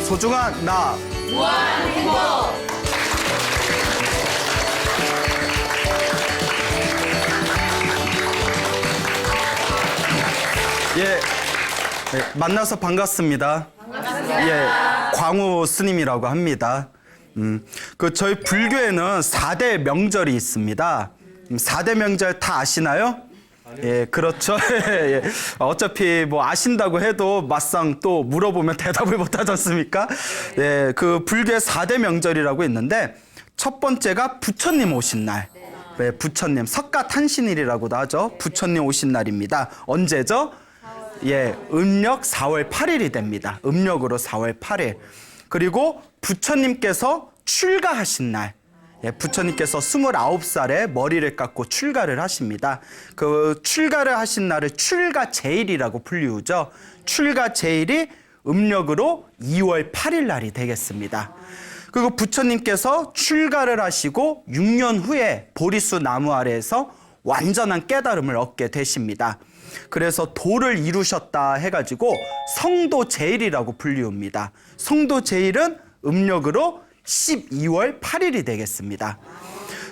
소중한 나. 무한 행복. 예, 만나서 반갑습니다. 반갑습니다. 예, 광우 스님이라고 합니다. 저희 불교에는 4대 명절이 있습니다. 4대 명절 다 아시나요? 예, 그렇죠. 예. 어차피 뭐 아신다고 해도 막상 또 물어보면 대답을 못 하지 않습니까? 예, 그 불교의 4대 명절이라고 있는데 첫 번째가 부처님 오신 날. 네, 부처님 석가탄신일이라고도 하죠. 부처님 오신 날입니다. 언제죠? 예, 음력 4월 8일이 됩니다. 음력으로 4월 8일. 그리고 부처님께서 출가하신 날. 예, 부처님께서 29살에 머리를 깎고 출가를 하십니다. 그 출가를 하신 날을 출가제일이라고 불리우죠. 출가제일이 음력으로 2월 8일 날이 되겠습니다. 그리고 부처님께서 출가를 하시고 6년 후에 보리수 나무 아래에서 완전한 깨달음을 얻게 되십니다. 그래서 도를 이루셨다 해가지고 성도제일이라고 불리웁니다. 성도제일은 음력으로 12월 8일이 되겠습니다.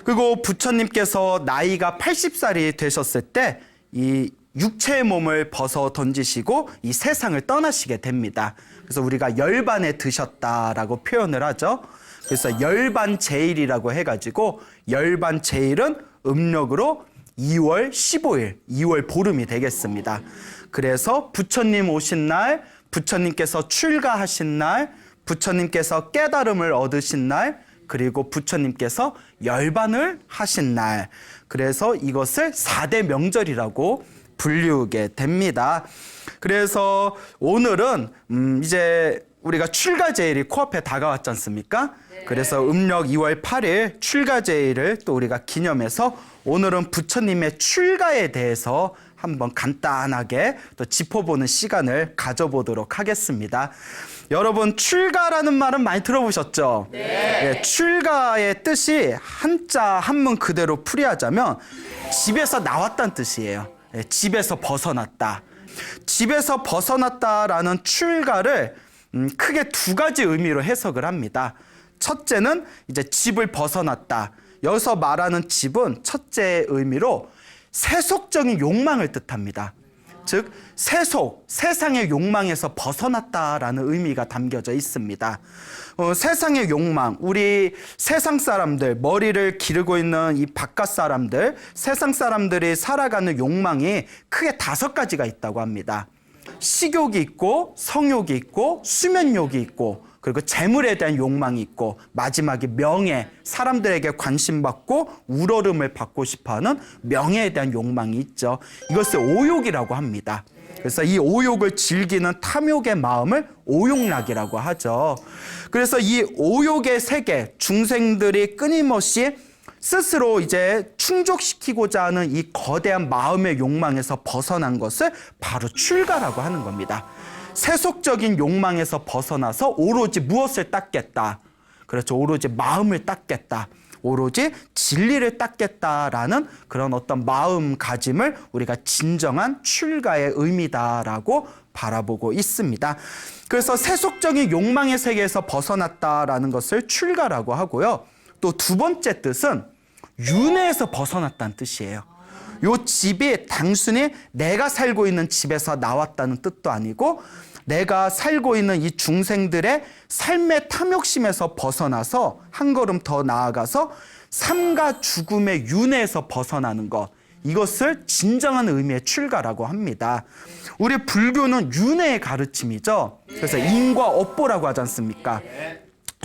그리고 부처님께서 나이가 80살이 되셨을 때 이 육체의 몸을 벗어 던지시고 이 세상을 떠나시게 됩니다. 그래서 우리가 열반에 드셨다라고 표현을 하죠. 그래서 열반제일이라고 해가지고 열반제일은 음력으로 2월 15일, 2월 보름이 되겠습니다. 그래서 부처님 오신 날, 부처님께서 출가하신 날, 부처님께서 깨달음을 얻으신 날, 그리고 부처님께서 열반을 하신 날. 그래서 이것을 4대 명절이라고 불리우게 됩니다. 그래서 오늘은 이제 우리가 출가제일이 코앞에 다가왔지 않습니까? 네. 그래서 음력 2월 8일 출가제일을 또 우리가 기념해서 오늘은 부처님의 출가에 대해서 한번 간단하게 또 짚어보는 시간을 가져보도록 하겠습니다. 여러분, 출가라는 말은 많이 들어보셨죠? 네. 예, 출가의 뜻이 한자 한문 그대로 풀이하자면 집에서 나왔다는 뜻이에요. 예, 집에서 벗어났다. 집에서 벗어났다라는 출가를 크게 두 가지 의미로 해석을 합니다. 첫째는 이제 집을 벗어났다. 여기서 말하는 집은 첫째 의미로 세속적인 욕망을 뜻합니다. 즉 세속, 세상의 욕망에서 벗어났다라는 의미가 담겨져 있습니다. 세상의 욕망, 우리 세상 사람들, 머리를 기르고 있는 이 바깥 사람들, 세상 사람들이 살아가는 욕망이 크게 5가지가 있다고 합니다. 식욕이 있고, 성욕이 있고, 수면욕이 있고, 그리고 재물에 대한 욕망이 있고, 마지막에 명예, 사람들에게 관심받고 우러름을 받고 싶어하는 명예에 대한 욕망이 있죠. 이것을 오욕이라고 합니다. 그래서 이 오욕을 즐기는 탐욕의 마음을 오욕락이라고 하죠. 그래서 이 오욕의 세계, 중생들이 끊임없이 스스로 이제 충족시키고자 하는 이 거대한 마음의 욕망에서 벗어난 것을 바로 출가라고 하는 겁니다. 세속적인 욕망에서 벗어나서 오로지 무엇을 닦겠다. 그렇죠. 오로지 마음을 닦겠다. 오로지 진리를 닦겠다라는 그런 어떤 마음가짐을 우리가 진정한 출가의 의미다라고 바라보고 있습니다. 그래서 세속적인 욕망의 세계에서 벗어났다라는 것을 출가라고 하고요. 또 두 번째 뜻은 윤회에서 벗어났다는 뜻이에요. 요 집이 단순히 내가 살고 있는 집에서 나왔다는 뜻도 아니고 내가 살고 있는 이 중생들의 삶의 탐욕심에서 벗어나서 한 걸음 더 나아가서 삶과 죽음의 윤회에서 벗어나는 것, 이것을 진정한 의미의 출가라고 합니다. 우리 불교는 윤회의 가르침이죠. 그래서 인과 업보라고 하지 않습니까?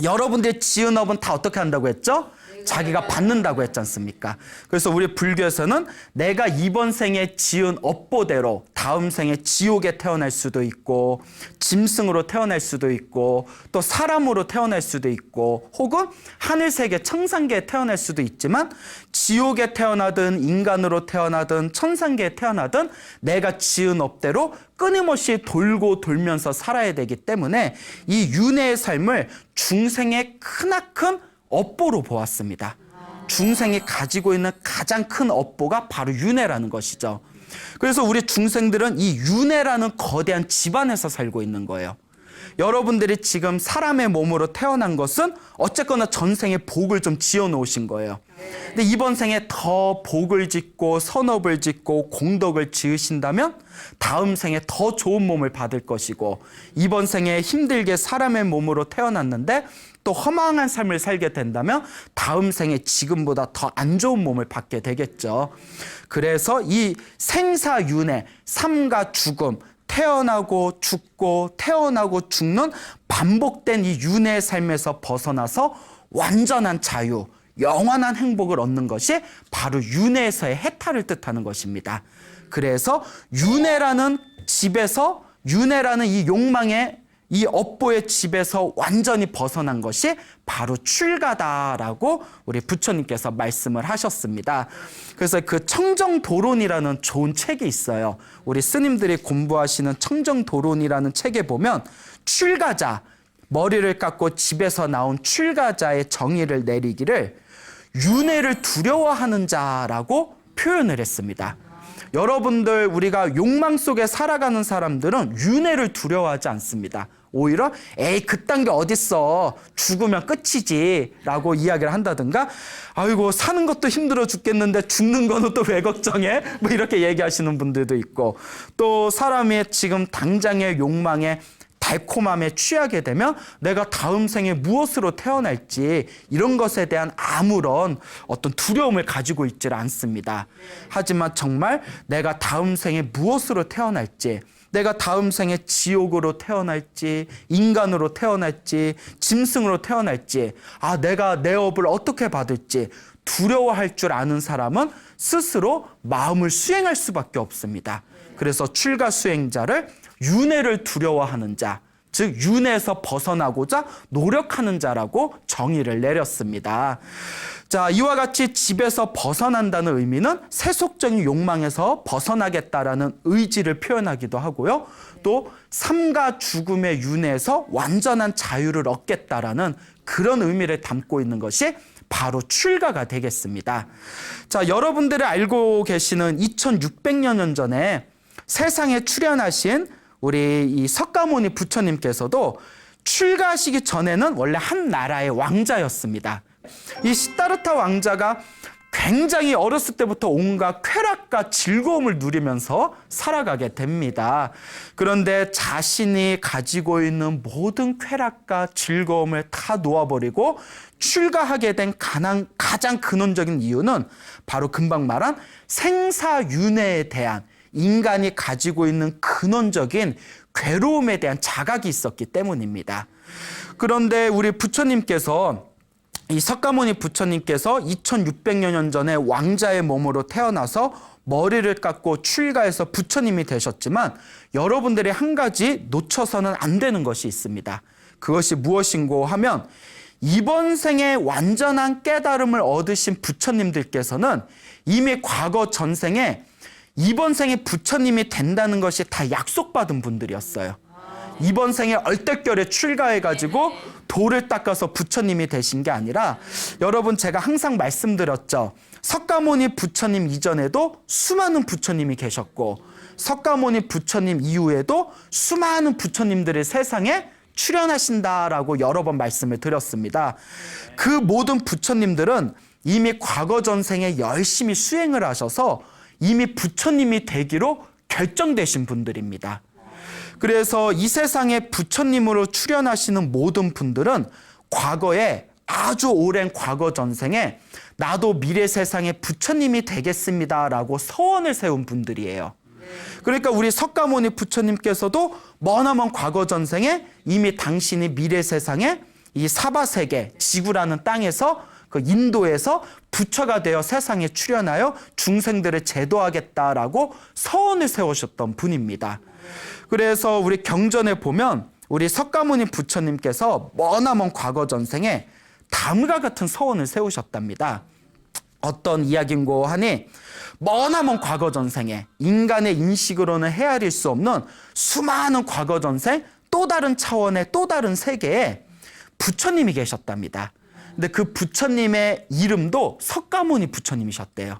여러분들의 지은 업은 다 어떻게 한다고 했죠? 자기가 받는다고 했지 않습니까? 그래서 우리 불교에서는 내가 이번 생에 지은 업보대로 다음 생에 지옥에 태어날 수도 있고 짐승으로 태어날 수도 있고 또 사람으로 태어날 수도 있고 혹은 하늘세계 천상계에 태어날 수도 있지만 지옥에 태어나든 인간으로 태어나든 천상계에 태어나든 내가 지은 업대로 끊임없이 돌고 돌면서 살아야 되기 때문에 이 윤회의 삶을 중생의 크나큰 업보로 보았습니다. 중생이 가지고 있는 가장 큰 업보가 바로 윤회라는 것이죠. 그래서 우리 중생들은 이 윤회라는 거대한 집안에서 살고 있는 거예요. 여러분들이 지금 사람의 몸으로 태어난 것은 어쨌거나 전생에 복을 좀 지어 놓으신 거예요. 근데 이번 생에 더 복을 짓고 선업을 짓고 공덕을 지으신다면 다음 생에 더 좋은 몸을 받을 것이고, 이번 생에 힘들게 사람의 몸으로 태어났는데 또 허망한 삶을 살게 된다면 다음 생에 지금보다 더 안 좋은 몸을 받게 되겠죠. 그래서 이 생사윤회, 삶과 죽음, 태어나고 죽고 태어나고 죽는 반복된 이 윤회의 삶에서 벗어나서 완전한 자유, 영원한 행복을 얻는 것이 바로 윤회에서의 해탈을 뜻하는 것입니다. 그래서 윤회라는 집에서, 윤회라는 이 욕망의 이 업보의 집에서 완전히 벗어난 것이 바로 출가다라고 우리 부처님께서 말씀을 하셨습니다. 그래서 그 청정도론이라는 좋은 책이 있어요. 우리 스님들이 공부하시는 청정도론이라는 책에 보면 출가자, 머리를 깎고 집에서 나온 출가자의 정의를 내리기를 윤회를 두려워하는 자라고 표현을 했습니다. 여러분들, 우리가 욕망 속에 살아가는 사람들은 윤회를 두려워하지 않습니다. 오히려 에이 그딴 게 어딨어, 죽으면 끝이지 라고 이야기를 한다든가, 아이고 사는 것도 힘들어 죽겠는데 죽는 거는 또 왜 걱정해? 뭐 이렇게 얘기하시는 분들도 있고, 또 사람이 지금 당장의 욕망에 달콤함에 취하게 되면 내가 다음 생에 무엇으로 태어날지 이런 것에 대한 아무런 어떤 두려움을 가지고 있질 않습니다. 하지만 정말 내가 다음 생에 무엇으로 태어날지, 내가 다음 생에 지옥으로 태어날지 인간으로 태어날지 짐승으로 태어날지, 내가 내 업을 어떻게 받을지 두려워할 줄 아는 사람은 스스로 마음을 수행할 수밖에 없습니다. 그래서 출가 수행자를 윤회를 두려워하는 자, 즉 윤회에서 벗어나고자 노력하는 자라고 정의를 내렸습니다. 자, 이와 같이 집에서 벗어난다는 의미는 세속적인 욕망에서 벗어나겠다라는 의지를 표현하기도 하고요. 또 삶과 죽음의 윤회에서 완전한 자유를 얻겠다라는 그런 의미를 담고 있는 것이 바로 출가가 되겠습니다. 자, 여러분들이 알고 계시는 2600여 년 전에 세상에 출현하신 우리 이 석가모니 부처님께서도 출가하시기 전에는 원래 한 나라의 왕자였습니다. 이 시다르타 왕자가 굉장히 어렸을 때부터 온갖 쾌락과 즐거움을 누리면서 살아가게 됩니다. 그런데 자신이 가지고 있는 모든 쾌락과 즐거움을 다 놓아버리고 출가하게 된 가장 근원적인 이유는 바로 금방 말한 생사윤회에 대한 인간이 가지고 있는 근원적인 괴로움에 대한 자각이 있었기 때문입니다. 그런데 우리 부처님께서, 이 석가모니 부처님께서 2600여 년 전에 왕자의 몸으로 태어나서 머리를 깎고 출가해서 부처님이 되셨지만, 여러분들이 한 가지 놓쳐서는 안 되는 것이 있습니다. 그것이 무엇인고 하면, 이번 생에 완전한 깨달음을 얻으신 부처님들께서는 이미 과거 전생에 이번 생에 부처님이 된다는 것이 다 약속받은 분들이었어요. 이번 생에 얼떨결에 출가해가지고 돌을 닦아서 부처님이 되신 게 아니라, 여러분 제가 항상 말씀드렸죠. 석가모니 부처님 이전에도 수많은 부처님이 계셨고, 석가모니 부처님 이후에도 수많은 부처님들이 세상에 출현하신다라고 여러 번 말씀을 드렸습니다. 그 모든 부처님들은 이미 과거 전생에 열심히 수행을 하셔서 이미 부처님이 되기로 결정되신 분들입니다. 그래서 이 세상에 부처님으로 출현하시는 모든 분들은 과거에 아주 오랜 과거 전생에 나도 미래 세상에 부처님이 되겠습니다라고 서원을 세운 분들이에요. 그러니까 우리 석가모니 부처님께서도 머나먼 과거 전생에 이미 당신이 미래 세상에 이 사바세계, 지구라는 땅에서 그 인도에서 부처가 되어 세상에 출현하여 중생들을 제도하겠다라고 서원을 세우셨던 분입니다. 그래서 우리 경전에 보면 우리 석가모니 부처님께서 머나먼 과거 전생에 다음과 같은 서원을 세우셨답니다. 어떤 이야기인고 하니, 머나먼 과거 전생에 인간의 인식으로는 헤아릴 수 없는 수많은 과거 전생, 또 다른 차원의 또 다른 세계에 부처님이 계셨답니다. 근데 그 부처님의 이름도 석가모니 부처님이셨대요.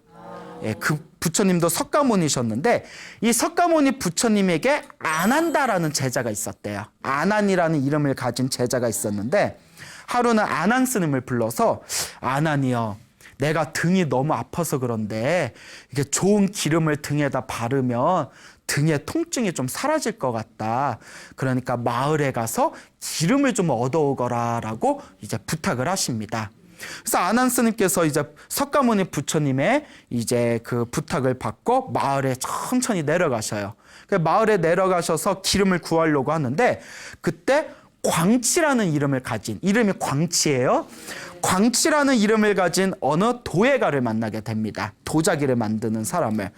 그 부처님도 석가모니셨는데 이 석가모니 부처님에게 안한다라는 제자가 있었대요. 안한이라는 이름을 가진 제자가 있었는데 하루는 안한 스님을 불러서 안한이여, 내가 등이 너무 아파서 그런데 이게 좋은 기름을 등에다 바르면 등의 통증이 좀 사라질 것 같다. 그러니까 마을에 가서 기름을 좀 얻어오거라라고 이제 부탁을 하십니다. 그래서 안한 스님께서 이제 석가모니 부처님의 이제 그 부탁을 받고 마을에 천천히 내려가셔요. 마을에 내려가셔서 기름을 구하려고 하는데 그때 광치라는 이름을 가진, 이름이 광치예요. 광치라는 이름을 가진 어느 도예가를 만나게 됩니다. 도자기를 만드는 사람을.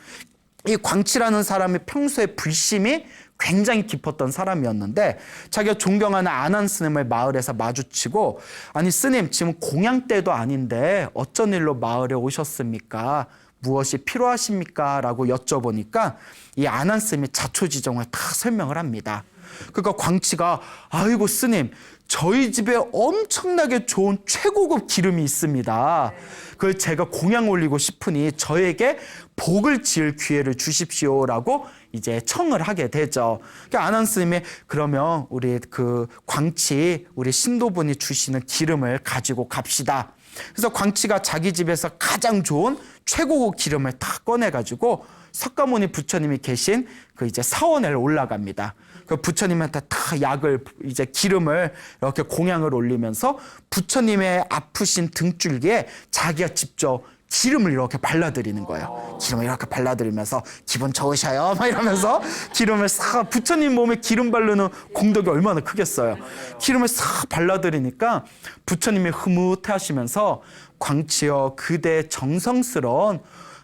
이 광치라는 사람이 평소에 불심이 굉장히 깊었던 사람이었는데 자기가 존경하는 안한 스님을 마을에서 마주치고, 아니 스님, 지금 공양 때도 아닌데 어쩐 일로 마을에 오셨습니까? 무엇이 필요하십니까? 라고 여쭤보니까 이 안한 스님이 자초지종을 다 설명을 합니다. 그러니까 광치가, 아이고 스님, 저희 집에 엄청나게 좋은 최고급 기름이 있습니다. 그걸 제가 공양 올리고 싶으니 저에게 복을 지을 기회를 주십시오라고 이제 청을 하게 되죠. 그러니까 안한 스님이, 그러면 우리 그 광치, 우리 신도분이 주시는 기름을 가지고 갑시다. 그래서 광치가 자기 집에서 가장 좋은 최고급 기름을 다 꺼내가지고 석가모니 부처님이 계신 그 이제 사원에 올라갑니다. 그 부처님한테 다 약을, 이제 기름을 이렇게 공양을 올리면서 부처님의 아프신 등줄기에 자기가 직접 기름을 이렇게 발라드리는 거예요. 기름을 이렇게 발라드리면서 기분 좋으셔요 막 이러면서 기름을 싹, 부처님 몸에 기름 바르는 공덕이 얼마나 크겠어요. 기름을 싹 발라드리니까 부처님이 흐뭇해 하시면서, 광치여, 그대 정성스러운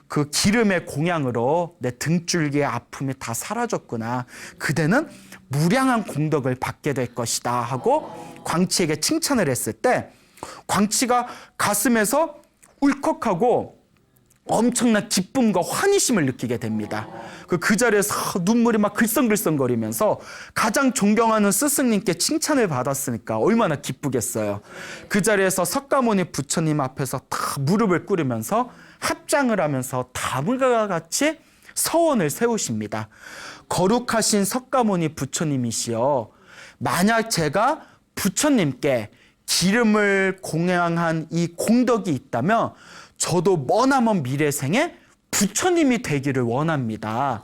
그 기름의 공양으로 내 등줄기의 아픔이 다 사라졌구나. 그대는 무량한 공덕을 받게 될 것이다 하고 광치에게 칭찬을 했을 때 광치가 가슴에서 울컥하고 엄청난 기쁨과 환희심을 느끼게 됩니다. 그 자리에서 눈물이 막 글썽글썽거리면서 가장 존경하는 스승님께 칭찬을 받았으니까 얼마나 기쁘겠어요. 그 자리에서 석가모니 부처님 앞에서 다 무릎을 꿇으면서 합장을 하면서 다음과 같이 서원을 세우십니다. 거룩하신 석가모니 부처님이시여, 만약 제가 부처님께 기름을 공양한 이 공덕이 있다면 저도 머나먼 미래생에 부처님이 되기를 원합니다.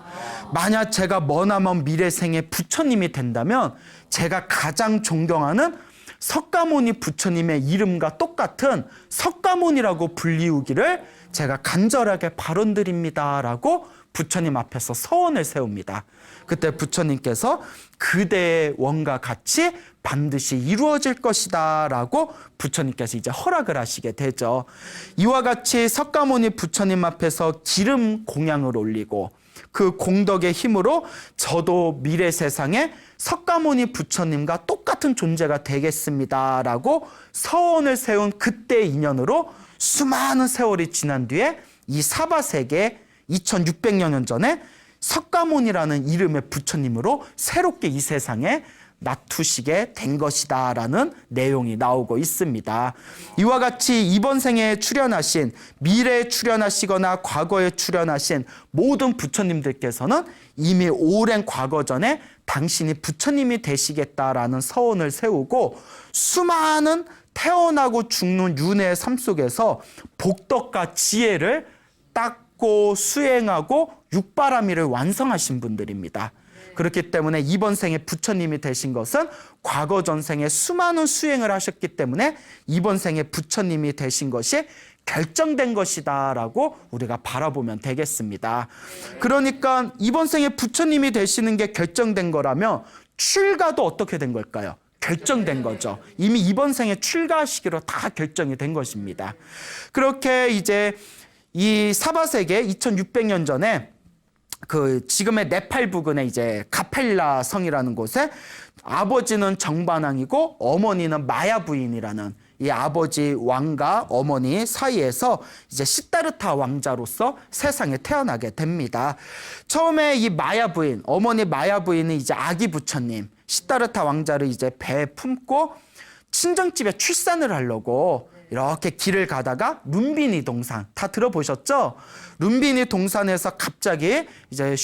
만약 제가 머나먼 미래생에 부처님이 된다면 제가 가장 존경하는 석가모니 부처님의 이름과 똑같은 석가모니라고 불리우기를 제가 간절하게 발언드립니다라고 부처님 앞에서 서원을 세웁니다. 그때 부처님께서 그대의 원과 같이 반드시 이루어질 것이다 라고 부처님께서 이제 허락을 하시게 되죠. 이와 같이 석가모니 부처님 앞에서 기름 공양을 올리고 그 공덕의 힘으로 저도 미래 세상에 석가모니 부처님과 똑같은 존재가 되겠습니다 라고 서원을 세운 그때의 인연으로 수많은 세월이 지난 뒤에 이 사바세계 2600년 전에 석가모니라는 이름의 부처님으로 새롭게 이 세상에 나투시게 된 것이다 라는 내용이 나오고 있습니다. 이와 같이 이번 생에 출현하신, 미래에 출현하시거나 과거에 출현하신 모든 부처님들께서는 이미 오랜 과거 전에 당신이 부처님이 되시겠다라는 서원을 세우고 수많은 태어나고 죽는 윤회의 삶 속에서 복덕과 지혜를 닦고 수행하고 육바라밀을 완성하신 분들입니다. 그렇기 때문에 이번 생에 부처님이 되신 것은 과거 전생에 수많은 수행을 하셨기 때문에 이번 생에 부처님이 되신 것이 결정된 것이다 라고 우리가 바라보면 되겠습니다. 그러니까 이번 생에 부처님이 되시는 게 결정된 거라면 출가도 어떻게 된 걸까요? 결정된 거죠. 이미 이번 생에 출가하시기로 다 결정이 된 것입니다. 그렇게 이제 이 사바세계 2600년 전에 그 지금의 네팔 부근에 이제 가펠라 성이라는 곳에 아버지는 정반왕이고 어머니는 마야 부인이라는 이 아버지 왕과 어머니 사이에서 이제 시다르타 왕자로서 세상에 태어나게 됩니다. 처음에 이 마야 부인, 어머니 마야 부인은 이제 아기 부처님, 시다르타 왕자를 이제 배에 품고 친정집에 출산을 하려고 이렇게 길을 가다가 룸비니 동산 다 들어보셨죠? 룸비니 동산에서 갑자기 이제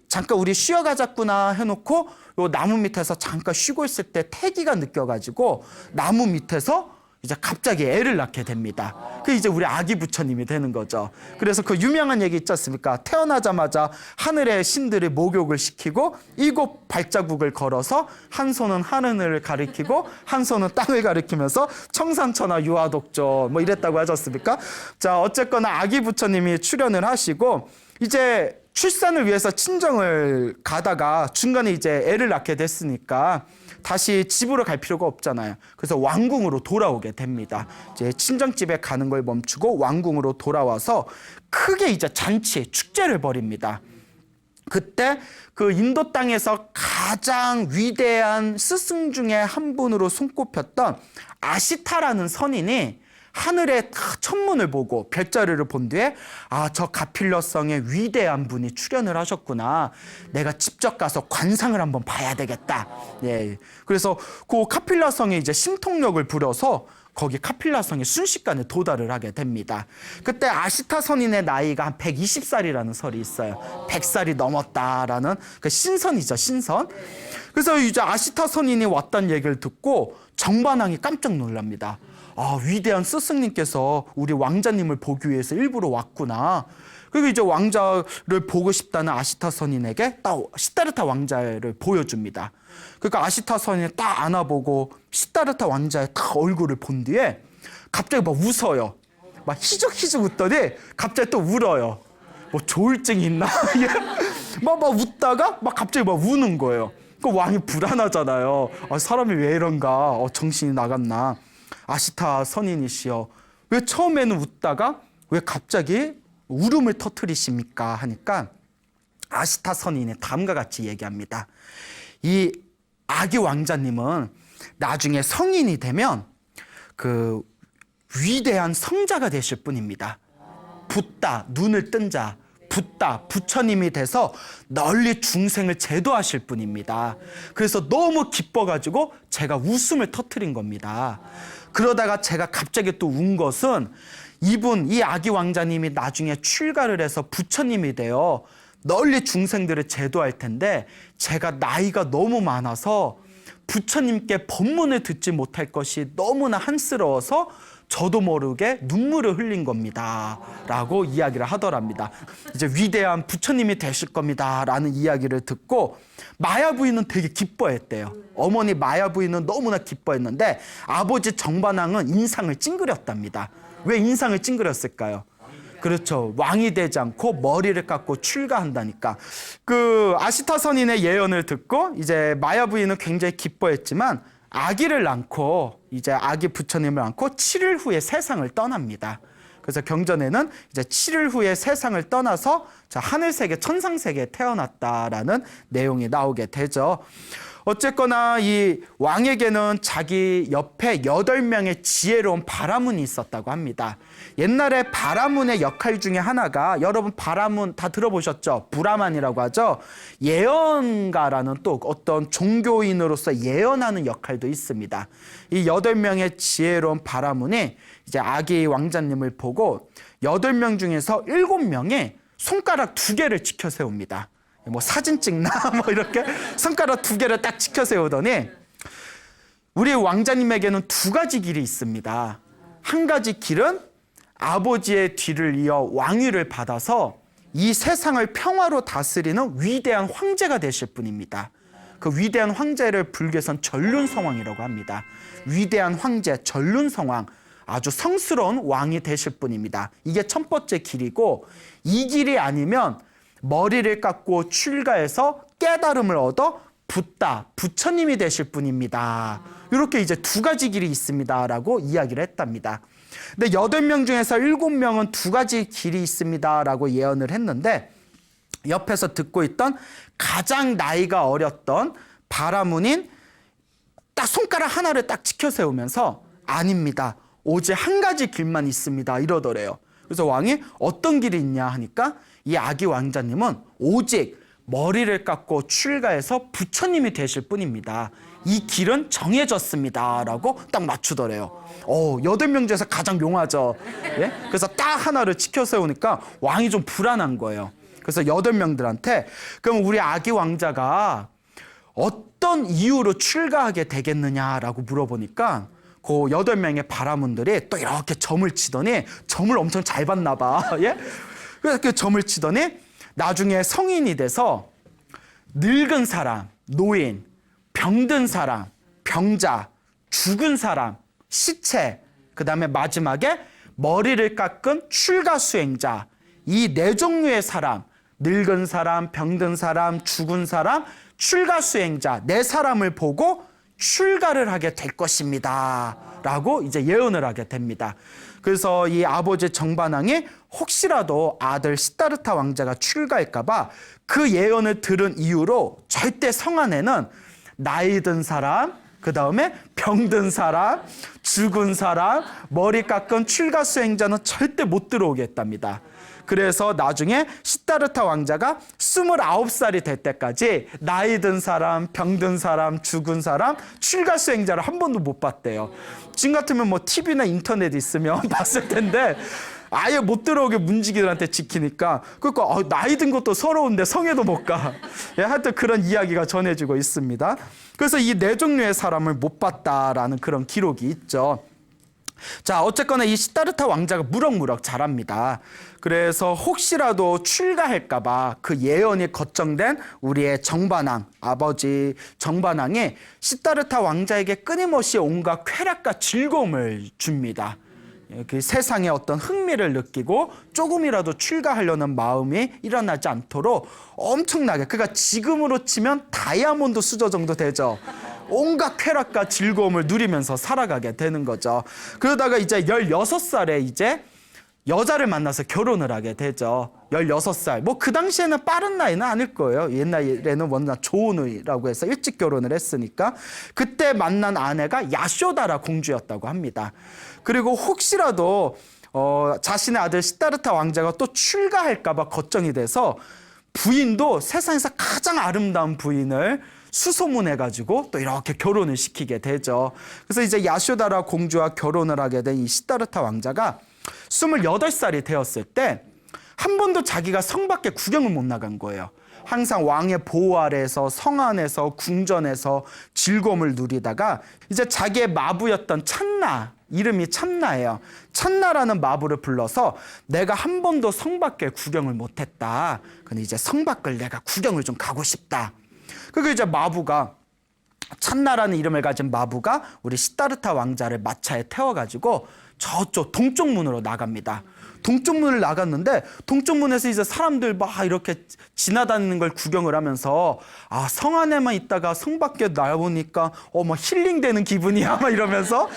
잠깐 우리 쉬어가자꾸나 해놓고 요 나무 밑에서 잠깐 쉬고 있을 때 태기가 느껴가지고 나무 밑에서 이제 갑자기 애를 낳게 됩니다. 그 이제 우리 아기 부처님이 되는 거죠. 그래서 그 유명한 얘기 있지 않습니까? 태어나자마자 하늘의 신들이 목욕을 시키고 7 발자국을 걸어서 한 손은 하늘을 가리키고 한 손은 땅을 가리키면서 청산천하 유아독조 뭐 이랬다고 하지 않습니까? 자, 어쨌거나 아기 부처님이 출현을 하시고 이제 출산을 위해서 친정을 가다가 중간에 이제 애를 낳게 됐으니까 다시 집으로 갈 필요가 없잖아요. 그래서 왕궁으로 돌아오게 됩니다. 이제 친정집에 가는 걸 멈추고 왕궁으로 돌아와서 크게 이제 잔치, 축제를 벌입니다. 그때 그 인도 땅에서 가장 위대한 스승 중에 한 분으로 손꼽혔던 아시타라는 선인이 하늘의 천문을 보고 별자리를 본 뒤에 저 가필러성의 위대한 분이 출현을 하셨구나. 내가 직접 가서 관상을 한번 봐야 되겠다. 예. 그래서 그 카필라성에 이제 신통력을 부려서 거기 카필라성에 순식간에 도달을 하게 됩니다. 그때 아시타 선인의 나이가 한 120살이라는 설이 있어요. 100살이 넘었다라는 그 신선이죠, 신선. 그래서 이제 아시타 선인이 왔다는 얘기를 듣고 정반왕이 깜짝 놀랍니다. 위대한 스승님께서 우리 왕자님을 보기 위해서 일부러 왔구나. 그리고 이제 왕자를 보고 싶다는 아시타 선인에게 딱 시다르타 왕자를 보여줍니다. 그러니까 아시타 선인이 딱 안아보고 시다르타 왕자의 딱 얼굴을 본 뒤에 갑자기 막 웃어요. 막 희죽희죽 웃더니 갑자기 또 울어요. 뭐 조울증이 있나? 막 웃다가 막 갑자기 막 우는 거예요. 그 왕이 불안하잖아요. 사람이 왜 이런가? 정신이 나갔나? 아시타 선인이시여, 왜 처음에는 웃다가 왜 갑자기 울음을 터뜨리십니까? 하니까 아시타 선인이 다음과 같이 얘기합니다. 이 아기 왕자님은 나중에 성인이 되면 그 위대한 성자가 되실 분입니다. 붓다, 눈을 뜬 자, 붓다, 부처님이 돼서 널리 중생을 제도하실 분입니다. 그래서 너무 기뻐가지고 제가 웃음을 터뜨린 겁니다. 그러다가 제가 갑자기 또 운 것은 이 아기 왕자님이 나중에 출가를 해서 부처님이 되어 널리 중생들을 제도할 텐데 제가 나이가 너무 많아서 부처님께 법문을 듣지 못할 것이 너무나 한스러워서 저도 모르게 눈물을 흘린 겁니다. 라고 이야기를 하더랍니다. 이제 위대한 부처님이 되실 겁니다. 라는 이야기를 듣고 마야 부인은 되게 기뻐했대요. 어머니 마야 부인은 너무나 기뻐했는데 아버지 정반왕은 인상을 찡그렸답니다. 왜 인상을 찡그렸을까요? 그렇죠. 왕이 되지 않고 머리를 깎고 출가한다니까. 그 아시타 선인의 예언을 듣고 이제 마야 부인은 굉장히 기뻐했지만 아기를 낳고 이제 아기 부처님을 낳고 7일 후에 세상을 떠납니다. 그래서 경전에는 이제 7일 후에 세상을 떠나서 하늘세계, 천상세계에 태어났다라는 내용이 나오게 되죠. 어쨌거나 이 왕에게는 자기 옆에 8명의 지혜로운 바라문이 있었다고 합니다. 옛날에 바라문의 역할 중에 하나가, 여러분 바라문 다 들어보셨죠? 브라만이라고 하죠. 예언가라는 또 어떤 종교인으로서 예언하는 역할도 있습니다. 이 8명의 지혜로운 바라문이 이제 아기 왕자님을 보고 8명 중에서 7명이 손가락 2개를 치켜 세웁니다. 뭐 사진 찍나? 뭐 이렇게 손가락 2개를 딱 치켜 세우더니 우리 왕자님에게는 2가지 길이 있습니다. 한 가지 길은 아버지의 뒤를 이어 왕위를 받아서 이 세상을 평화로 다스리는 위대한 황제가 되실 분입니다. 그 위대한 황제를 불교에선 전륜성왕이라고 합니다. 위대한 황제, 전륜성왕, 아주 성스러운 왕이 되실 분입니다. 이게 첫 번째 길이고, 이 길이 아니면 머리를 깎고 출가해서 깨달음을 얻어 붓다, 부처님이 되실 분입니다. 이렇게 이제 2가지 길이 있습니다라고 이야기를 했답니다. 근데 8명 중에서 7명은 2가지 길이 있습니다라고 예언을 했는데, 옆에서 듣고 있던 가장 나이가 어렸던 바라문인 딱 손가락 하나를 딱 치켜 세우면서 아닙니다. 오직 한 가지 길만 있습니다. 이러더래요. 그래서 왕이 어떤 길이 있냐 하니까 이 아기 왕자님은 오직 머리를 깎고 출가해서 부처님이 되실 뿐입니다. 이 길은 정해졌습니다 라고 딱 맞추더래요. 8명 중에서 가장 용하죠. 예? 그래서 딱 하나를 지켜 세우니까 왕이 좀 불안한 거예요. 그래서 8명들한테 그럼 우리 아기 왕자가 어떤 이유로 출가하게 되겠느냐라고 물어보니까 그 8명의 바라문들이 또 이렇게 점을 치더니 점을 엄청 잘 봤나 봐. 예? 그래서 그 점을 치더니 나중에 성인이 돼서 늙은 사람, 노인, 병든 사람, 병자, 죽은 사람, 시체, 그 다음에 마지막에 머리를 깎은 출가 수행자, 이 4종류의 사람, 늙은 사람, 병든 사람, 죽은 사람, 출가 수행자 4사람을 보고 출가를 하게 될 것입니다 라고 이제 예언을 하게 됩니다. 그래서 이 아버지 정반왕이 혹시라도 아들 시다르타 왕자가 출가할까 봐 그 예언을 들은 이유로 절대 성 안에는 나이 든 사람, 그 다음에 병든 사람, 죽은 사람, 머리 깎은 출가 수행자는 절대 못 들어오게 했답니다. 그래서 나중에 시다르타 왕자가 29살이 될 때까지 나이 든 사람, 병든 사람, 죽은 사람, 출가 수행자를 한 번도 못 봤대요. 지금 같으면 뭐 TV나 인터넷 있으면 봤을 텐데 아예 못 들어오게 문지기들한테 지키니까 그러니까 나이 든 것도 서러운데 성에도 못 가. 예, 하여튼 그런 이야기가 전해지고 있습니다. 그래서 이 4종류의 사람을 못 봤다라는 그런 기록이 있죠. 자, 어쨌거나 이 시다르타 왕자가 무럭무럭 자랍니다. 그래서 혹시라도 출가할까 봐 그 예언이 거정된 우리의 정반왕, 아버지 정반왕이 시다르타 왕자에게 끊임없이 온갖 쾌락과 즐거움을 줍니다. 그 세상에 어떤 흥미를 느끼고 조금이라도 출가하려는 마음이 일어나지 않도록 엄청나게, 그러니까 지금으로 치면 다이아몬드 수저 정도 되죠. 온갖 쾌락과 즐거움을 누리면서 살아가게 되는 거죠. 그러다가 이제 16살에 이제 여자를 만나서 결혼을 하게 되죠. 16살. 뭐 그 당시에는 빠른 나이는 아닐 거예요. 옛날에는 워낙 조은우라고 해서 일찍 결혼을 했으니까. 그때 만난 아내가 야쇼다라 공주였다고 합니다. 그리고 혹시라도 자신의 아들 시다르타 왕자가 또 출가할까 봐 걱정이 돼서 부인도 세상에서 가장 아름다운 부인을 수소문해가지고 또 이렇게 결혼을 시키게 되죠. 그래서 이제 야쇼다라 공주와 결혼을 하게 된 이 시다르타 왕자가 28살이 되었을 때 한 번도 자기가 성 밖에 구경을 못 나간 거예요. 항상 왕의 보호 아래에서 성 안에서 궁전에서 즐거움을 누리다가 이제 자기의 마부였던 찬나, 이름이 찬나예요. 찬나라는 마부를 불러서 내가 한 번도 성 밖에 구경을 못했다. 근데 이제 성 밖을 내가 구경을 좀 가고 싶다. 그리고 이제 마부가, 찬나라는 이름을 가진 마부가 우리 시다르타 왕자를 마차에 태워가지고 저쪽 동쪽 문으로 나갑니다. 동쪽 문을 나갔는데 동쪽 문에서 이제 사람들 막 이렇게 지나다니는 걸 구경을 하면서 성 안에만 있다가 성 밖에 나오니까 막 힐링되는 기분이야 막 이러면서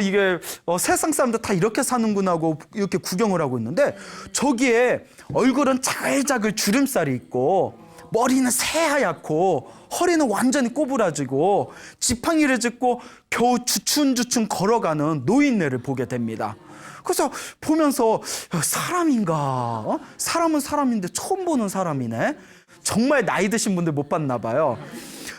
이게 세상 사람들 다 이렇게 사는구나 하고 이렇게 구경을 하고 있는데 저기에 얼굴은 자글자글 주름살이 있고 머리는 새하얗고 허리는 완전히 꼬부라지고 지팡이를 짚고 겨우 주춤주춤 걸어가는 노인네를 보게 됩니다. 그래서 보면서 사람인가? 사람은 사람인데 처음 보는 사람이네. 정말 나이 드신 분들 못 봤나 봐요.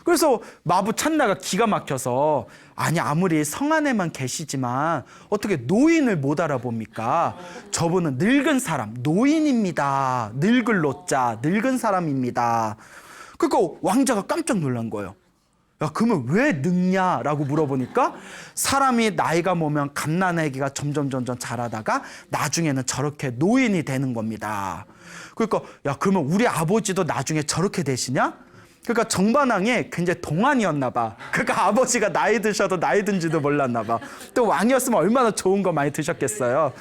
그래서 마부 찬나가 기가 막혀서 아니 아무리 성 안에만 계시지만 어떻게 노인을 못 알아봅니까? 저분은 늙은 사람, 노인입니다. 늙을 노자, 늙은 사람입니다. 그러니까 왕자가 깜짝 놀란 거예요. 야, 그러면 왜 늙냐라고 물어보니까 사람이 나이가 먹으면 갓난아기가 점점 자라다가 나중에는 저렇게 노인이 되는 겁니다. 그러니까 야, 그러면 우리 아버지도 나중에 저렇게 되시냐? 그러니까 정반왕이 굉장히 동안이었나 봐. 그러니까 아버지가 나이 드셔도 나이 든지도 몰랐나 봐. 또 왕이었으면 얼마나 좋은 거 많이 드셨겠어요.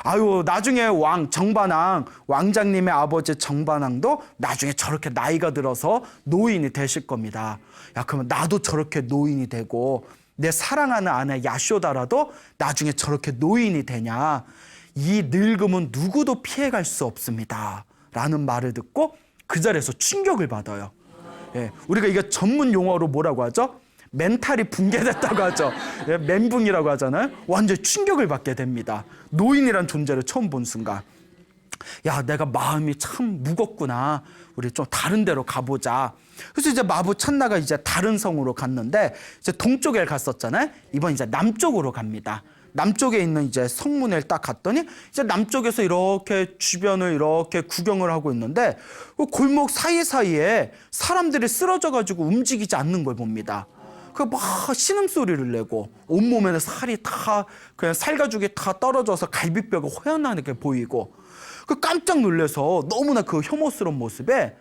아유, 나중에 정반왕, 왕장님의 아버지 정반왕도 나중에 저렇게 나이가 들어서 노인이 되실 겁니다. 야, 그러면 나도 저렇게 노인이 되고 내 사랑하는 아내 야쇼다라도 나중에 저렇게 노인이 되냐. 이 늙음은 누구도 피해갈 수 없습니다. 라는 말을 듣고 그 자리에서 충격을 받아요. 예, 우리가 이게 전문 용어로 뭐라고 하죠? 멘탈이 붕괴됐다고 하죠. 예, 멘붕이라고 하잖아요. 완전 충격을 받게 됩니다. 노인이란 존재를 처음 본 순간. 야, 내가 마음이 참 무겁구나. 우리 좀 다른 데로 가보자. 그래서 이제 마부 찬나가 이제 다른 성으로 갔는데 이제 동쪽에 갔었잖아요. 이번 이제 남쪽으로 갑니다. 남쪽에 있는 이제 성문에 딱 갔더니 이제 남쪽에서 이렇게 주변을 이렇게 구경을 하고 있는데 그 골목 사이사이에 사람들이 쓰러져 가지고 움직이지 않는 걸 봅니다. 그 막 신음소리를 내고 온몸에는 살이 다 그냥 살가죽이 다 떨어져서 갈비뼈가 호연하게 보이고 그 깜짝 놀라서 너무나 그 혐오스러운 모습에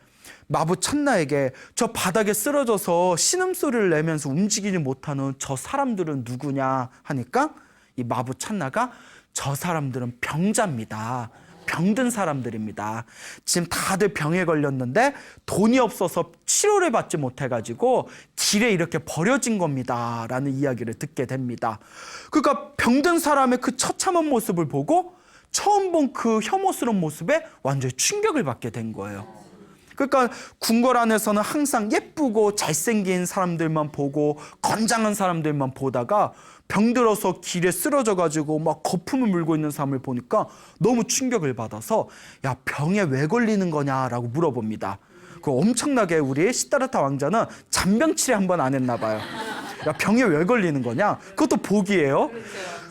마부 찬나에게 저 바닥에 쓰러져서 신음소리를 내면서 움직이지 못하는 저 사람들은 누구냐 하니까 이 마부 찬나가 저 사람들은 병자입니다. 병든 사람들입니다. 지금 다들 병에 걸렸는데 돈이 없어서 치료를 받지 못해가지고 길에 이렇게 버려진 겁니다. 라는 이야기를 듣게 됩니다. 그러니까 병든 사람의 그 처참한 모습을 보고 처음 본 그 혐오스러운 모습에 완전히 충격을 받게 된 거예요. 그러니까 궁궐 안에서는 항상 예쁘고 잘생긴 사람들만 보고 건장한 사람들만 보다가 병들어서 길에 쓰러져 가지고 막 거품을 물고 있는 사람을 보니까 너무 충격을 받아서 야, 병에 왜 걸리는 거냐라고 물어봅니다. 그 엄청나게 우리 시다르타 왕자는 잔병치레 한 번 안 했나 봐요. 야, 병에 왜 걸리는 거냐? 그것도 복이에요.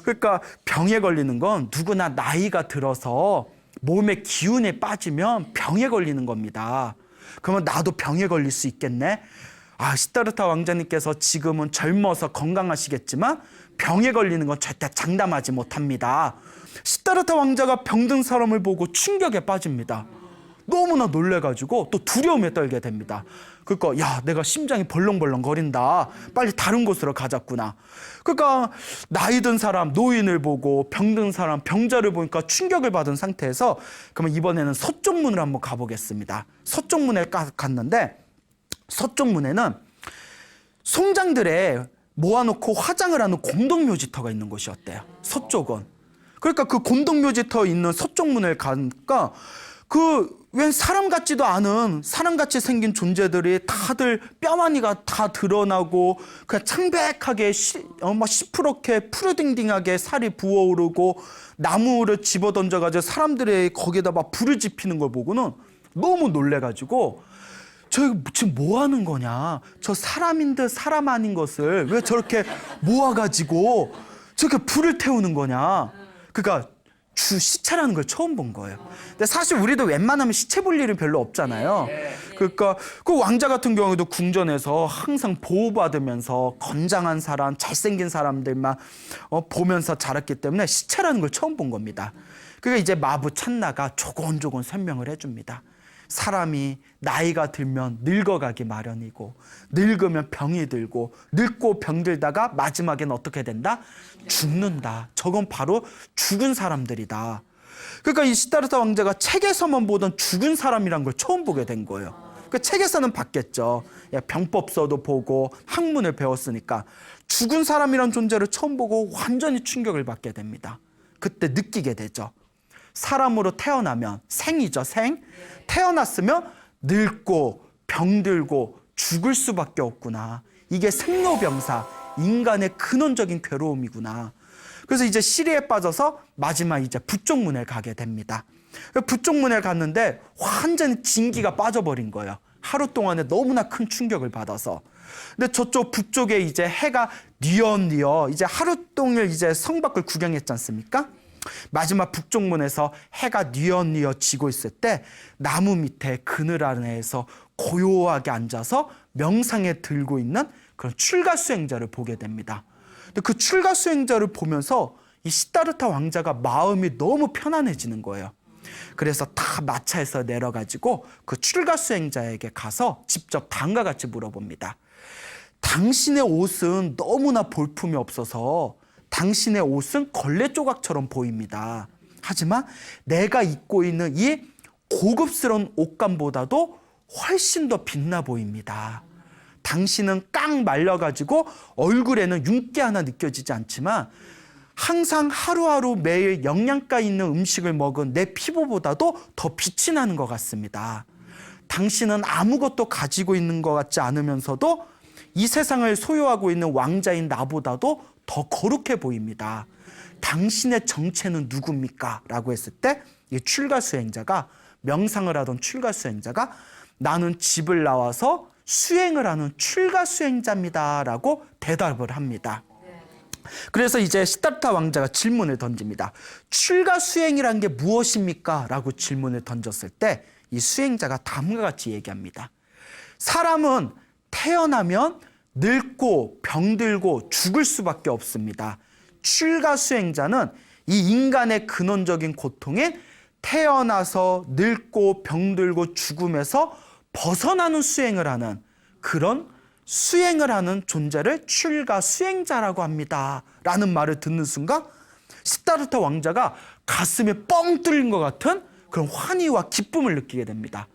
그러니까 병에 걸리는 건 누구나 나이가 들어서 몸에 기운이 빠지면 병에 걸리는 겁니다. 그러면 나도 병에 걸릴 수 있겠네? 아, 시다르타 왕자님께서 지금은 젊어서 건강하시겠지만 병에 걸리는 건 절대 장담하지 못합니다. 시다르타 왕자가 병든 사람을 보고 충격에 빠집니다. 너무나 놀래가지고 또 두려움에 떨게 됩니다. 그러니까 야, 내가 심장이 벌렁벌렁 거린다. 빨리 다른 곳으로 가자꾸나. 그러니까 나이 든 사람, 노인을 보고 병든 사람, 병자를 보니까 충격을 받은 상태에서 그러면 이번에는 서쪽문을 한번 가보겠습니다. 서쪽문에 갔는데 서쪽문에는 송장들의 모아놓고 화장을 하는 공동묘지터가 있는 곳이었대요. 서쪽은. 그러니까 그 공동묘지터 있는 서쪽문을 가니까 웬 사람 같지도 않은 사람같이 생긴 존재들이 다들 뼈마니가 다 드러나고 그냥 창백하게 막 시퍼렇게 푸르딩딩하게 살이 부어오르고 나무를 집어던져가지고 사람들이 거기에다 막 불을 지피는 걸 보고는 너무 놀래가지고 저 지금 뭐 하는 거냐? 저 사람인 듯 사람 아닌 것을 왜 저렇게 모아가지고 저렇게 불을 태우는 거냐? 그러니까 시체라는 걸 처음 본 거예요. 근데 사실 우리도 웬만하면 시체 볼 일은 별로 없잖아요. 그러니까 그 왕자 같은 경우도 궁전에서 항상 보호받으면서 건장한 사람, 잘생긴 사람들만 보면서 자랐기 때문에 시체라는 걸 처음 본 겁니다. 그러니까 이제 마부 찬나가 조곤조곤 설명을 해줍니다. 사람이 나이가 들면 늙어가기 마련이고 늙으면 병이 들고 늙고 병들다가 마지막엔 어떻게 된다? 죽는다. 저건 바로 죽은 사람들이다. 그러니까 이 시다르타 왕자가 책에서만 보던 죽은 사람이란 걸 처음 보게 된 거예요. 그러니까 책에서는 봤겠죠. 병법서도 보고 학문을 배웠으니까 죽은 사람이란 존재를 처음 보고 완전히 충격을 받게 됩니다. 그때 느끼게 되죠. 사람으로 태어나면 생이죠, 생. 태어났으면 늙고 병들고 죽을 수밖에 없구나. 이게 생로병사, 인간의 근원적인 괴로움이구나. 그래서 이제 시리에 빠져서 마지막 이제 북쪽문에 가게 됩니다. 북쪽문에 갔는데 완전히 진기가 빠져버린 거예요. 하루 동안에 너무나 큰 충격을 받아서. 근데 저쪽 북쪽에 이제 해가 뉘어뉘어 이제 하루 동안 이제 성 밖을 구경했지 않습니까? 마지막 북쪽문에서 해가 뉘어뉘어 지고 있을 때 나무 밑에 그늘 아래에서 고요하게 앉아서 명상에 들고 있는 그런 출가 수행자를 보게 됩니다. 근데 그 출가 수행자를 보면서 이 시다르타 왕자가 마음이 너무 편안해지는 거예요. 그래서 다 마차에서 내려가지고 그 출가 수행자에게 가서 직접 다음과 같이 물어봅니다. 당신의 옷은 너무나 볼품이 없어서 당신의 옷은 걸레 조각처럼 보입니다. 하지만 내가 입고 있는 이 고급스러운 옷감보다도 훨씬 더 빛나 보입니다. 당신은 깡 말려가지고 얼굴에는 윤기 하나 느껴지지 않지만 항상 하루하루 매일 영양가 있는 음식을 먹은 내 피부보다도 더 빛이 나는 것 같습니다. 당신은 아무것도 가지고 있는 것 같지 않으면서도 이 세상을 소유하고 있는 왕자인 나보다도 더 거룩해 보입니다. 당신의 정체는 누굽니까? 라고 했을 때 이 출가 수행자가, 명상을 하던 출가 수행자가 나는 집을 나와서 수행을 하는 출가 수행자입니다라고 대답을 합니다. 그래서 이제 시다르타 왕자가 질문을 던집니다. 출가 수행이란 게 무엇입니까? 라고 질문을 던졌을 때 이 수행자가 다음과 같이 얘기합니다. 사람은 태어나면 늙고 병들고 죽을 수밖에 없습니다. 출가 수행자는 이 인간의 근원적인 고통인 태어나서 늙고 병들고 죽음에서 벗어나는 수행을 하는, 그런 수행을 하는 존재를 출가 수행자라고 합니다 라는 말을 듣는 순간 시다르타 왕자가 가슴에 뻥 뚫린 것 같은 그런 환희와 기쁨을 느끼게 됩니다.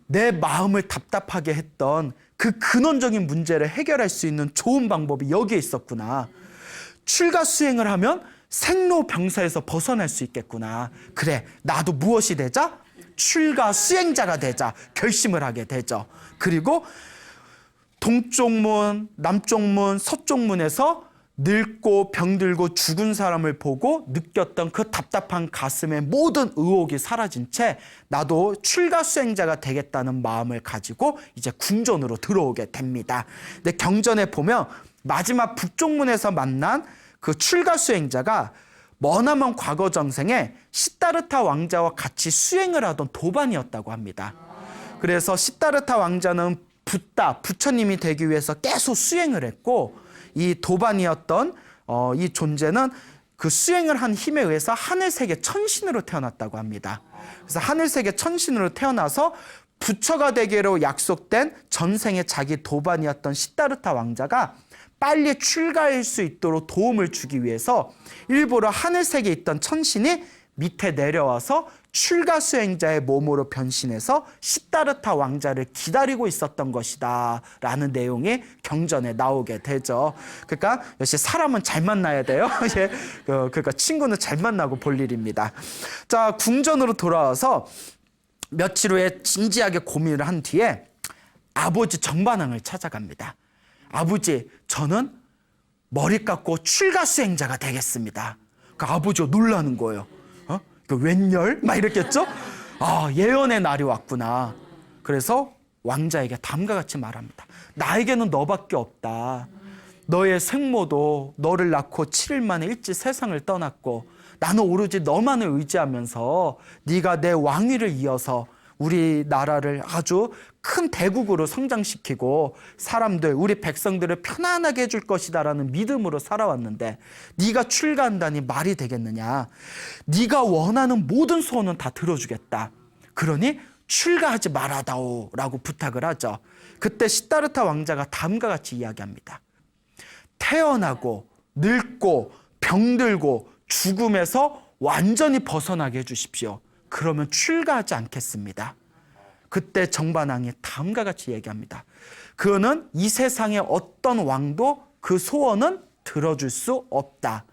내 마음을 답답하게 했던 그 근원적인 문제를 해결할 수 있는 좋은 방법이 여기에 있었구나. 출가 수행을 하면 생로병사에서 벗어날 수 있겠구나. 그래, 나도 무엇이 되자? 출가 수행자가 되자 결심을 하게 되죠. 그리고 동쪽 문, 남쪽 문, 서쪽 문에서 늙고 병들고 죽은 사람을 보고 느꼈던 그 답답한 가슴의 모든 의혹이 사라진 채 나도 출가 수행자가 되겠다는 마음을 가지고 이제 궁전으로 들어오게 됩니다. 근데 경전에 보면 마지막 북쪽 문에서 만난 그 출가 수행자가 머나먼 과거 전생에 시다르타 왕자와 같이 수행을 하던 도반이었다고 합니다. 그래서 시다르타 왕자는 부처님이 되기 위해서 계속 수행을 했고, 이 도반이었던 이 존재는 그 수행을 한 힘에 의해서 하늘세계 천신으로 태어났다고 합니다. 그래서 하늘세계 천신으로 태어나서 부처가 되기로 약속된 전생에 자기 도반이었던 시다르타 왕자가 빨리 출가할 수 있도록 도움을 주기 위해서 일부러 하늘세계에 있던 천신이 밑에 내려와서 출가 수행자의 몸으로 변신해서 시다르타 왕자를 기다리고 있었던 것이다 라는 내용이 경전에 나오게 되죠. 그러니까 역시 사람은 잘 만나야 돼요. 그러니까 친구는 잘 만나고 볼 일입니다. 자, 궁전으로 돌아와서 며칠 후에 진지하게 고민을 한 뒤에 아버지 정반왕을 찾아갑니다. 아버지, 저는 머리 깎고 출가 수행자가 되겠습니다. 그 아버지가 놀라는 거예요. 그 웬열? 막 이랬겠죠? 아, 예언의 날이 왔구나. 그래서 왕자에게 다음과 같이 말합니다. 나에게는 너밖에 없다. 너의 생모도 너를 낳고 7일 만에 일찍 세상을 떠났고 나는 오로지 너만을 의지하면서 네가 내 왕위를 이어서 우리나라를 아주 큰 대국으로 성장시키고 사람들, 우리 백성들을 편안하게 해줄 것이다라는 믿음으로 살아왔는데 네가 출가한다니 말이 되겠느냐. 네가 원하는 모든 소원은 다 들어주겠다. 그러니 출가하지 말아다오 라고 부탁을 하죠. 그때 시다르타 왕자가 다음과 같이 이야기합니다. 태어나고 늙고 병들고 죽음에서 완전히 벗어나게 해주십시오. 그러면 출가하지 않겠습니다. 그때 정반왕이 다음과 같이 얘기합니다. 그는 이 세상의 어떤 왕도 그 소원은 들어줄 수 없다.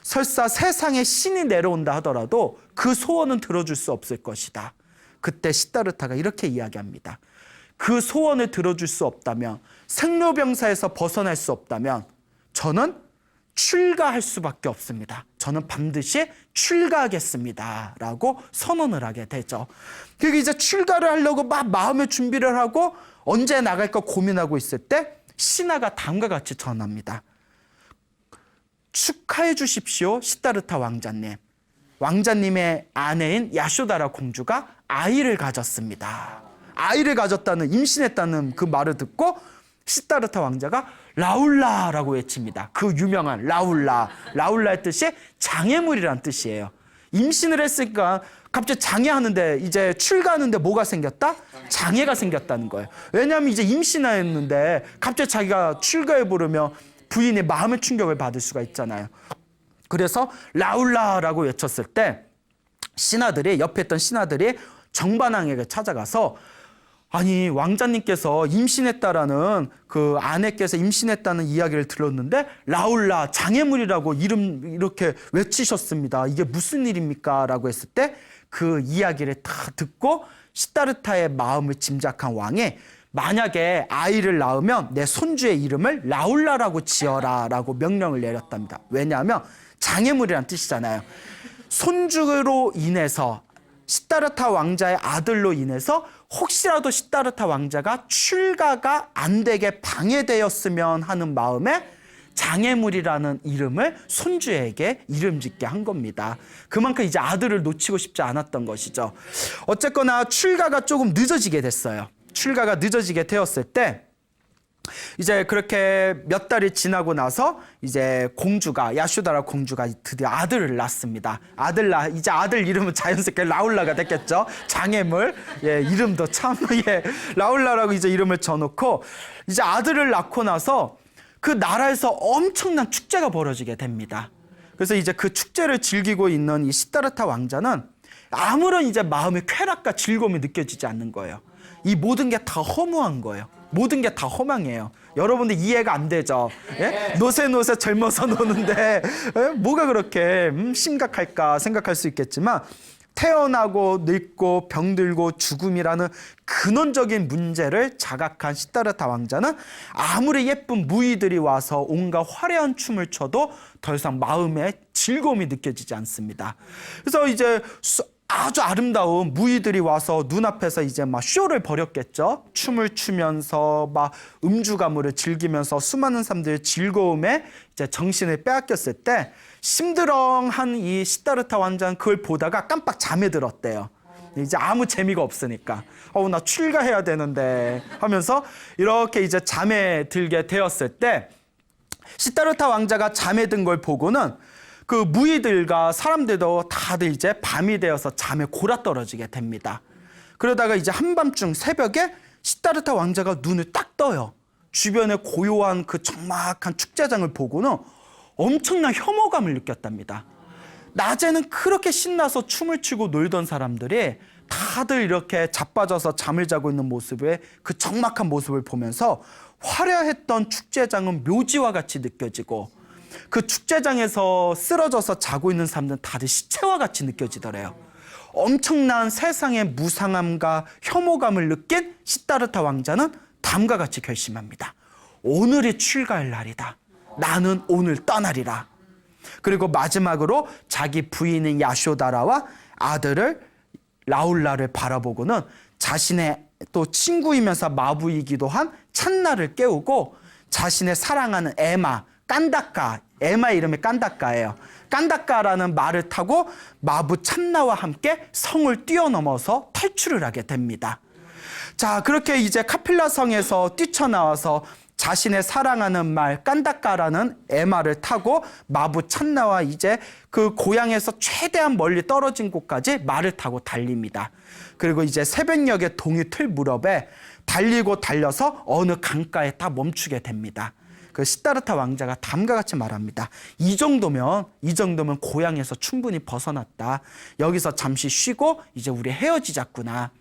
설사 세상에 신이 내려온다 하더라도 그 소원은 들어줄 수 없을 것이다. 그때 시다르타가 이렇게 이야기합니다. 그 소원을 들어줄 수 없다면, 생로병사에서 벗어날 수 없다면 저는 출가할 수밖에 없습니다. 저는 반드시 출가하겠습니다 라고 선언을 하게 되죠. 그리고 이제 출가를 하려고 막 마음의 준비를 하고 언제 나갈까 고민하고 있을 때 신하가 다음과 같이 전합니다. 축하해 주십시오, 시다르타 왕자님. 왕자님의 아내인 야쇼다라 공주가 아이를 가졌습니다. 아이를 가졌다는, 임신했다는 그 말을 듣고 시다르타 왕자가 라울라라고 외칩니다. 그 유명한 라울라. 라울라의 뜻이 장애물이란 뜻이에요. 임신을 했으니까 갑자기 장애하는데, 이제 출가하는데 뭐가 생겼다? 장애가 생겼다는 거예요. 왜냐하면 이제 임신했는데 갑자기 자기가 출가해 부르면 부인의 마음의 충격을 받을 수가 있잖아요. 그래서 라울라라고 외쳤을 때 신하들이, 옆에 있던 신하들이 정반왕에게 찾아가서 아니, 왕자님께서 임신했다라는, 그 아내께서 임신했다는 이야기를 들었는데 라울라, 장애물이라고 이름 이렇게 외치셨습니다. 이게 무슨 일입니까? 라고 했을 때 그 이야기를 다 듣고 시다르타의 마음을 짐작한 왕이 만약에 아이를 낳으면 내 손주의 이름을 라울라라고 지어라 라고 명령을 내렸답니다. 왜냐하면 장애물이란 뜻이잖아요. 손주로 인해서 시다르타 왕자의 아들로 인해서 혹시라도 시다르타 왕자가 출가가 안 되게 방해되었으면 하는 마음에 장애물이라는 이름을 손주에게 이름 짓게 한 겁니다. 그만큼 이제 아들을 놓치고 싶지 않았던 것이죠. 어쨌거나 출가가 조금 늦어지게 됐어요. 출가가 늦어지게 되었을 때 이제 그렇게 몇 달이 지나고 나서 이제 야쇼다라 공주가 드디어 아들을 낳습니다. 이제 아들 이름은 자연스럽게 라울라가 됐겠죠. 장애물. 이름도 참 라울라라고 이제 이름을 져놓고 이제 아들을 낳고 나서 그 나라에서 엄청난 축제가 벌어지게 됩니다. 그래서 이제 그 축제를 즐기고 있는 이 시다르타 왕자는 아무런 이제 마음의 쾌락과 즐거움이 느껴지지 않는 거예요. 이 모든 게 다 허무한 거예요. 모든 게 다 허망해요. 여러분들 이해가 안 되죠? 노새 젊어서 노는데 뭐가 그렇게 심각할까 생각할 수 있겠지만 태어나고 늙고 병들고 죽음이라는 근원적인 문제를 자각한 시다르타 왕자는 아무리 예쁜 무희들이 와서 온갖 화려한 춤을 춰도 더 이상 마음에 즐거움이 느껴지지 않습니다. 그래서 이제 아주 아름다운 무희들이 와서 눈앞에서 이제 막 쇼를 벌였겠죠. 춤을 추면서 막 음주가무를 즐기면서 수많은 사람들의 즐거움에 이제 정신을 빼앗겼을 때 심드렁한 이 시다르타 왕자는 그걸 보다가 깜빡 잠에 들었대요. 이제 아무 재미가 없으니까 나 출가해야 되는데 하면서 이렇게 이제 잠에 들게 되었을 때 시다르타 왕자가 잠에 든 걸 보고는 그 무희들과 사람들도 다들 이제 밤이 되어서 잠에 골아떨어지게 됩니다. 그러다가 이제 한밤중 새벽에 시다르타 왕자가 눈을 딱 떠요. 주변에 고요한 그 적막한 축제장을 보고는 엄청난 혐오감을 느꼈답니다. 낮에는 그렇게 신나서 춤을 추고 놀던 사람들이 다들 이렇게 자빠져서 잠을 자고 있는 모습에 그 적막한 모습을 보면서 화려했던 축제장은 묘지와 같이 느껴지고 그 축제장에서 쓰러져서 자고 있는 사람들은 다들 시체와 같이 느껴지더래요. 엄청난 세상의 무상함과 혐오감을 느낀 시다르타 왕자는 다음과 같이 결심합니다. 오늘이 출가할 날이다. 나는 오늘 떠나리라. 그리고 마지막으로 자기 부인인 야쇼다라와 아들을 라울라를 바라보고는 자신의 또 친구이면서 마부이기도 한 찬나를 깨우고 자신의 사랑하는 에마 이름이 깐다까예요. 깐다까라는 말을 타고 마부 찬나와 함께 성을 뛰어넘어서 탈출을 하게 됩니다. 자, 그렇게 이제 카필라 성에서 뛰쳐나와서 자신의 사랑하는 말 깐다까라는 에마를 타고 마부 찬나와 이제 그 고향에서 최대한 멀리 떨어진 곳까지 말을 타고 달립니다. 그리고 이제 새벽녘의 동이 틀 무렵에 달리고 달려서 어느 강가에 딱 멈추게 됩니다. 그 시다르타 왕자가 다음과 같이 말합니다. 이 정도면 고향에서 충분히 벗어났다. 여기서 잠시 쉬고 이제 우리 헤어지자꾸나.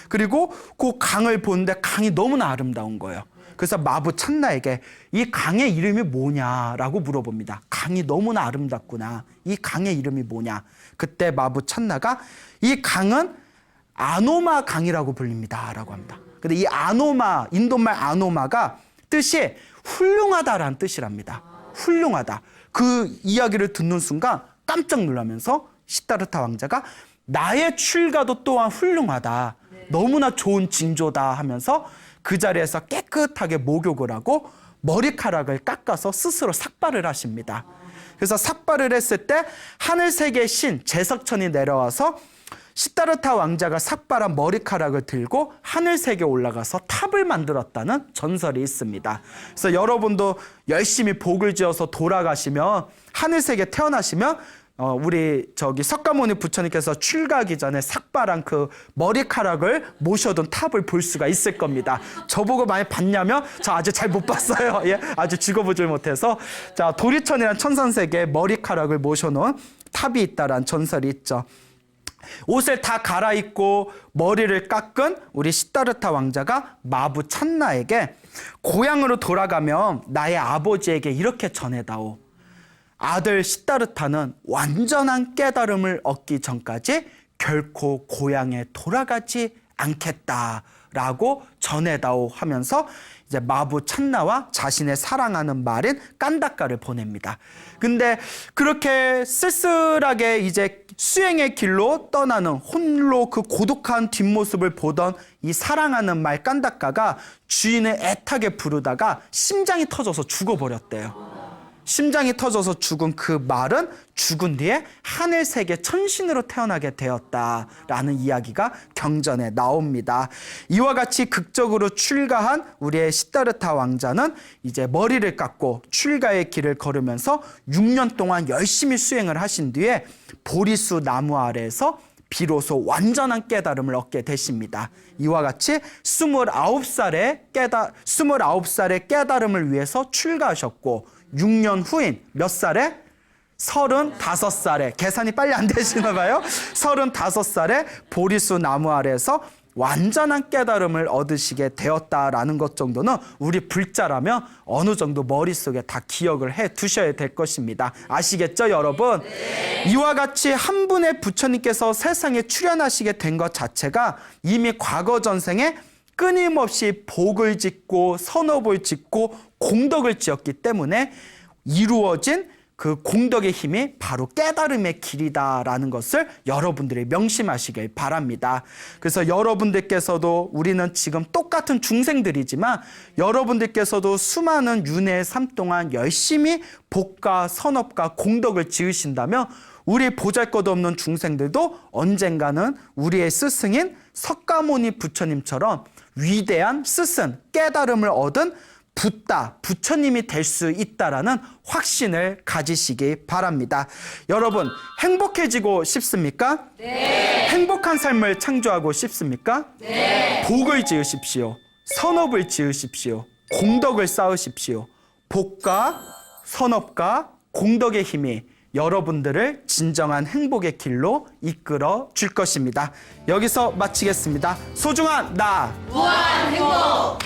그리고 그 강을 보는데 강이 너무나 아름다운 거예요. 그래서 마부 찬나에게 이 강의 이름이 뭐냐라고 물어봅니다. 강이 너무나 아름답구나. 이 강의 이름이 뭐냐. 그때 마부 찬나가 이 강은 아노마 강이라고 불립니다 라고 합니다. 근데 이 아노마, 인도말 아노마가 뜻이 훌륭하다라는 뜻이랍니다. 훌륭하다. 그 이야기를 듣는 순간 깜짝 놀라면서 시다르타 왕자가 나의 출가도 또한 훌륭하다. 너무나 좋은 징조다 하면서 그 자리에서 깨끗하게 목욕을 하고 머리카락을 깎아서 스스로 삭발을 하십니다. 그래서 삭발을 했을 때 하늘색의 신 제석천이 내려와서 시다르타 왕자가 삭발한 머리카락을 들고 하늘색에 올라가서 탑을 만들었다는 전설이 있습니다. 그래서 여러분도 열심히 복을 지어서 돌아가시면 하늘색에 태어나시면 우리 석가모니 부처님께서 출가하기 전에 삭발한 그 머리카락을 모셔둔 탑을 볼 수가 있을 겁니다. 저보고 많이 봤냐면 저 아직 잘 못 봤어요. 아직 죽어보질 못해서 자 도리천이라는 천선색의 머리카락을 모셔놓은 탑이 있다라는 전설이 있죠. 옷을 다 갈아입고 머리를 깎은 우리 시다르타 왕자가 마부 찬나에게 고향으로 돌아가면 나의 아버지에게 이렇게 전해다오. 아들 시다르타는 완전한 깨달음을 얻기 전까지 결코 고향에 돌아가지 않겠다라고 전해다오 하면서 이제 이제 마부 찬나와 자신의 사랑하는 말인 깐다까를 보냅니다. 근데 그렇게 쓸쓸하게 이제 수행의 길로 떠나는 홀로 그 고독한 뒷모습을 보던 이 사랑하는 말 깐다까가 주인을 애타게 부르다가 심장이 터져서 죽어버렸대요. 심장이 터져서 죽은 그 말은 죽은 뒤에 하늘세계 천신으로 태어나게 되었다라는 이야기가 경전에 나옵니다. 이와 같이 극적으로 출가한 우리의 시다르타 왕자는 이제 머리를 깎고 출가의 길을 걸으면서 6년 동안 열심히 수행을 하신 뒤에 보리수 나무 아래에서 비로소 완전한 깨달음을 얻게 되십니다. 이와 같이 29살의 깨달음을 위해서 출가하셨고 6년 후인 몇 살에? 35살에, 계산이 빨리 안 되시나 봐요. 35살에 보리수 나무 아래에서 완전한 깨달음을 얻으시게 되었다라는 것 정도는 우리 불자라면 어느 정도 머릿속에 다 기억을 해 두셔야 될 것입니다. 아시겠죠, 여러분? 네. 이와 같이 한 분의 부처님께서 세상에 출현하시게 된 것 자체가 이미 과거 전생에 끊임없이 복을 짓고 선업을 짓고 공덕을 지었기 때문에 이루어진 그 공덕의 힘이 바로 깨달음의 길이다라는 것을 여러분들이 명심하시길 바랍니다. 그래서 여러분들께서도 우리는 지금 똑같은 중생들이지만 여러분들께서도 수많은 윤회의 삶 동안 열심히 복과 선업과 공덕을 지으신다면 우리 보잘것없는 중생들도 언젠가는 우리의 스승인 석가모니 부처님처럼 위대한 스승, 깨달음을 얻은 붓다, 부처님이 될 수 있다라는 확신을 가지시기 바랍니다. 여러분, 행복해지고 싶습니까? 네. 행복한 삶을 창조하고 싶습니까? 네. 복을 지으십시오. 선업을 지으십시오. 공덕을 쌓으십시오. 복과 선업과 공덕의 힘이 여러분들을 진정한 행복의 길로 이끌어 줄 것입니다. 여기서 마치겠습니다. 소중한 나 무한 행복.